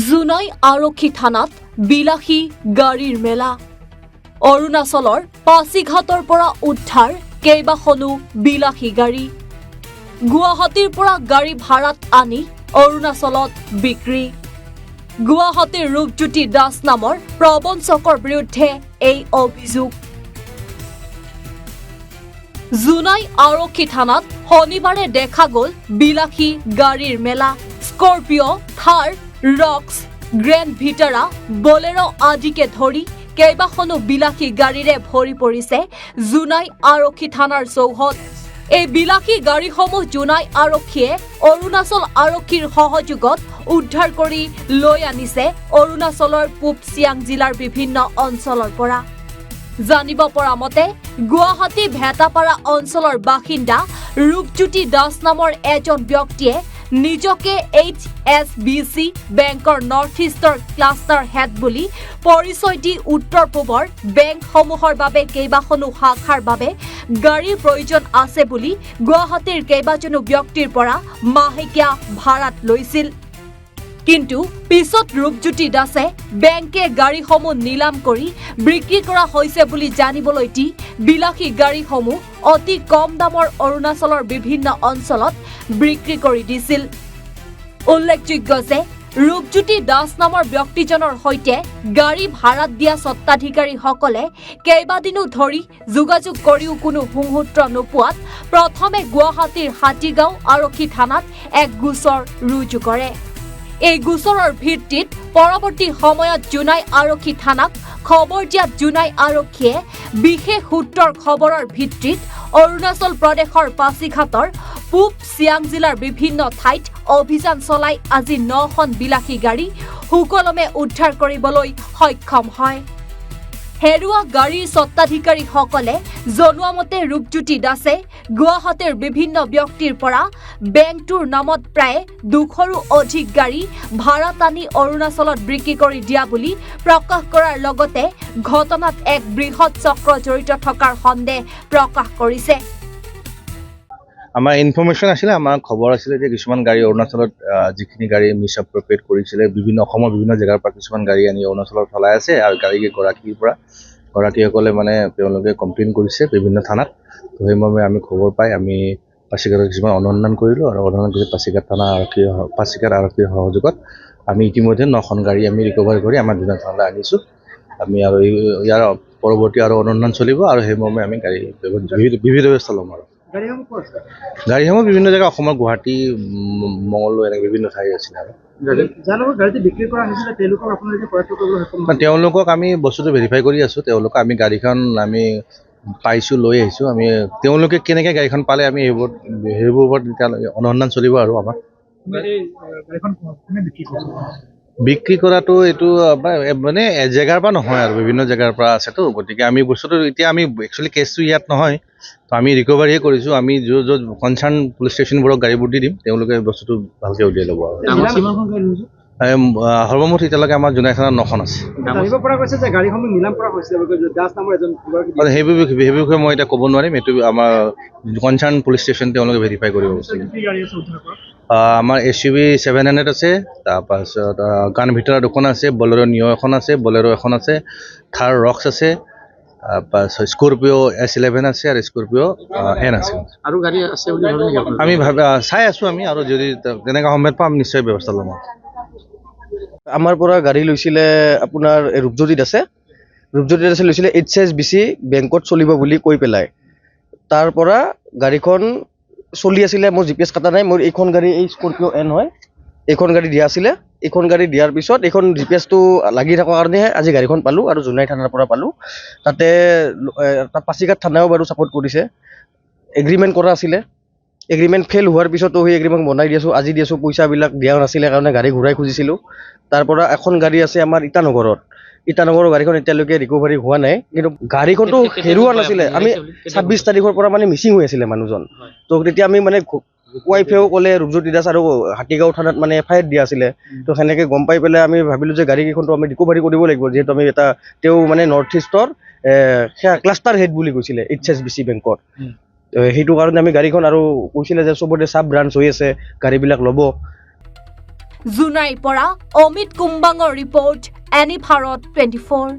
জুনাই আৰক্ষী থানাত বিলাসী গাড়ীৰ মেলা। অৰুণাচলৰ পাছিঘাটৰ পৰা উদ্ধাৰ কেইবাখনো বিলাসী গাড়ী। গুৱাহাটীৰ পৰা গাড়ী ভাড়াত আনি অৰুণাচলত বিক্ৰী। গুৱাহাটীৰ ৰূপজ্যোতি দাস নামৰ প্ৰবঞ্চকৰ বিৰুদ্ধে এই অভিযোগ। জুনাই আৰক্ষী থানাত শনিবাৰে দেখা গ'ল বিলাসী গাড়ীৰ মেলা। স্কৰপিঅ', থাৰ, ৰক্স, গ্ৰেণ্ড ভিটাৰা, বলেৰো আদিকে ধৰি কেইবাখনো বিলাসী গাড়ীৰে ভৰি পৰিছে জুনাই আৰক্ষী থানাৰ চৌহদ। এই বিলাসী গাড়ীসমূহ জুনাই আৰক্ষীয়ে অৰুণাচল আৰক্ষীৰ সহযোগত উদ্ধাৰ কৰি লৈ আনিছে অৰুণাচলৰ পূব চিয়াং জিলাৰ বিভিন্ন অঞ্চলৰ পৰা। জানিব পৰা মতে গুৱাহাটী ভেটাপাৰা অঞ্চলৰ বাসিন্দা ৰূপজ্যোতি দাস নামৰ এজন ব্যক্তিয়ে নিজকে HSBC বেংকৰ নৰ্থ ইষ্টৰ ক্লাষ্টাৰ হেড বুলি পৰিচয় দি উত্তৰ পূবৰ বেংকসমূহৰ বাবে কেইবাখনো শাখাৰ বাবে গাড়ীৰ প্ৰয়োজন আছে বুলি গুৱাহাটীৰ কেইবাজনো ব্যক্তিৰ পৰা মাহেকীয়া ভাড়াত লৈছিল। কিন্তু পিছত ৰূপজ্যোতি দাসে বেংকে গাড়ীসমূহ নিলাম কৰি বিক্ৰী কৰা হৈছে বুলি জানিবলৈ দি বিলাসী গাড়ীসমূহ অতি কম দামৰ অৰুণাচলৰ বিভিন্ন অঞ্চলত বিক্ৰী কৰি দিছিল। উল্লেখযোগ্য যে ৰূপজ্যোতি দাস নামৰ ব্যক্তিজনৰ সৈতে গাড়ী ভাড়াত দিয়া স্বত্বাধিকাৰীসকলে কেইবাদিনো ধৰি যোগাযোগ কৰিও কোনো সুসূত্ৰ নোপোৱাত প্ৰথমে গুৱাহাটীৰ হাতীগাঁও আৰক্ষী থানাত এক গোচৰ ৰুজু কৰে। এই গোচৰৰ ভিত্তিত পৰৱৰ্তী সময়ত জুনাই আৰক্ষী থানাক খবৰ দিয়াত জুনাই আৰক্ষীয়ে বিশেষ সূত্ৰৰ খবৰৰ ভিত্তিত অৰুণাচল প্ৰদেশৰ পাছিঘাটৰ পূব চিয়াং জিলাৰ বিভিন্ন ঠাইত অভিযান চলাই আজি 9খন বিলাসী গাড়ী সুকলমে উদ্ধাৰ কৰিবলৈ সক্ষম হয়। হেৰুৱা গাড়ীৰ স্বত্বাধিকাৰীসকলে জনোৱা মতে ৰূপজ্যোতি দাসে গুৱাহাটীৰ বিভিন্ন ব্যক্তিৰ পৰা বেংকটোৰ নামত প্ৰায় 200ৰো অধিক গাড়ী ভাড়াত আনি অৰুণাচলত বিক্ৰী কৰি দিয়া বুলি প্ৰকাশ কৰাৰ লগতে ঘটনাত এক বৃহৎ চক্ৰ জড়িত থকাৰ সন্দেহ প্ৰকাশ কৰিছে। আমাৰ ইনফৰমেশ্যন আছিলে, আমাৰ খবৰ আছিলে যে কিছুমান গাড়ী অৰুণাচলত যিখিনি গাড়ী মিছ এপ্ৰপ্ৰিয়েট কৰিছিলে অসমৰ বিভিন্ন জেগাৰ পৰা কিছুমান গাড়ী আনি অৰুণাচলত চলাই আছে আৰু গৰাকীসকলে মানে তেওঁলোকে কমপ্লেইন কৰিছে বিভিন্ন থানাত। তো সেইমৰ্মে আমি খবৰ পাই আমি পাছিঘাটত কিছুমান অনুসন্ধান কৰিলোঁ আৰু অনুসন্ধান কৰি পাছিঘাট আৰক্ষীৰ সহযোগত আমি ইতিমধ্যে 9খন গাড়ী আমি ৰিকভাৰ কৰি আমাৰ জুনাই থানালৈ আনিছোঁ। আমি আৰু ইয়াৰ পৰৱৰ্তী আৰু অনুসন্ধান চলিব আৰু সেইমৰ্মে আমি গাড়ী বিবিধ ব্যৱস্থা ল'ম। আৰু গাড়ীসমূহ বিভিন্ন জেগা অসমৰ গুৱাহাটী, মঙলদৈ এনেকৈ বিভিন্ন ঠাই আছিলে। আৰু তেওঁলোকক আমি বস্তুটো ভেৰিফাই কৰি আছোঁ। তেওঁলোকক আমি গাড়ীখন আমি পাইছোঁ, লৈ আহিছোঁ। আমি তেওঁলোকে কেনেকৈ গাড়ীখন পালে আমি সেইবোৰ ওপৰত অনুসন্ধান চলিব। আৰু আমাৰ বিক্ৰী কৰাটো এইটো মানে জেগাৰ পৰা নহয় আৰু বিভিন্ন জেগাৰ পৰা আছেতো, গতিকে আমি বস্তুটো এতিয়া আমি একচুৱেলি কেছটো ইয়াত নহয়, তো আমি ৰিকভাৰীহে কৰিছোঁ। আমি য'ত কনচাৰ্ণ পুলিচ ষ্টেচনবোৰক গাড়ীবোৰ দি দিম, তেওঁলোকে বস্তুটো ভালকৈ উলিয়াই ল'ব। আৰু সৰ্বমুঠ এতিয়ালৈকে আমাৰ জুনাই থানাত 9খন আছে। সেইবোৰ বিষয়ে মই এতিয়া ক'ব নোৱাৰিম, এইটো আমাৰ কনচাৰ্ণ পুলিচ ষ্টেচন তেওঁলোকে ভেৰিফাই কৰিব। আমাৰ SUV 700 আছে, তাৰপাছত গান ভিতৰত 2খন আছে, বলেৰো নিঅ এখন আছে, বলেৰো এখন আছে, থাৰ ৰক্স আছে, তাৰপাছত স্কৰপিঅ' S11 আছে আৰু স্কৰপিঅ' N আছে। আৰু গাড়ী আছে বুলি আমি চাই আছোঁ আমি, আৰু যদি তেনেকুৱা সময়ত পাম নিশ্চয় ব্যৱস্থা ল'ম। আমাৰ পৰা গাড়ী লৈছিলে আপোনাৰ ৰূপজ্যোতি দাসে লৈছিলে HSBC বেংকত চলিব বুলি কৈ পেলাই। তাৰ পৰা গাড়ীখন চলি আছিলে, মোৰ GPS কাটা নাই, মোৰ এইখন গাড়ী এই স্কৰপিঅ' N হয়, এইখন গাড়ী দিয়া আছিলে। এইখন গাড়ী দিয়াৰ পিছত এইখন GPSটো লাগি থকাৰ কাৰণেহে আজি গাড়ীখন পালোঁ আৰু জুনাই থানাৰ পৰা পালোঁ। তাতে পাছিঘাট থানাও বাৰু ছাপোৰ্ট কৰিছে। এগ্ৰিমেণ্ট কৰা আছিলে, এগ্ৰিমেণ্ট ফেইল হোৱাৰ পিছতো সেই এগ্ৰিমেণ্ট বনাই দি আছোঁ। আজি দি আছোঁ, পইচাবিলাক দিয়া নাছিলে কাৰণে গাড়ী ঘূৰাই খুজিছিলোঁ। তাৰ পৰা এখন গাড়ী আছে আমাৰ ইটানগৰৰ গাড়ীখন এতিয়ালৈকে ৰিকভাৰী হোৱা নাই, কিন্তু গাড়ীখনটো হেৰুৱা নাছিলে। আমি 26 তাৰিখৰ পৰা মানে মিচিং হৈ আছিলে মানুহজন। তো তেতিয়া আমি মানে ৱাইফেও ক'লে ৰূপজ্যোতি দাস আৰু হাতীগাঁও থানাত মানে FIR দিয়া আছিলে। তো সেনেকৈ গম পাই পেলাই আমি ভাবিলোঁ যে গাড়ীকেইখনটো আমি ৰিকভাৰী কৰিব লাগিব, যিহেতু আমি তেওঁ মানে নৰ্থ ইষ্টৰ ক্লাষ্টাৰ হেড বুলি কৈছিলে HSBC বেংকত। সেইটো কাৰণে আমি গাড়ীখন, আৰু কৈছিলে যে চবতে চাব ব্ৰাঞ্চ হৈ আছে, গাড়ীবিলাক ল'ব। জোনাইৰ পৰা অমিত কুম্বাঙৰ ৰিপৰ্ট এনি ভাৰত 24।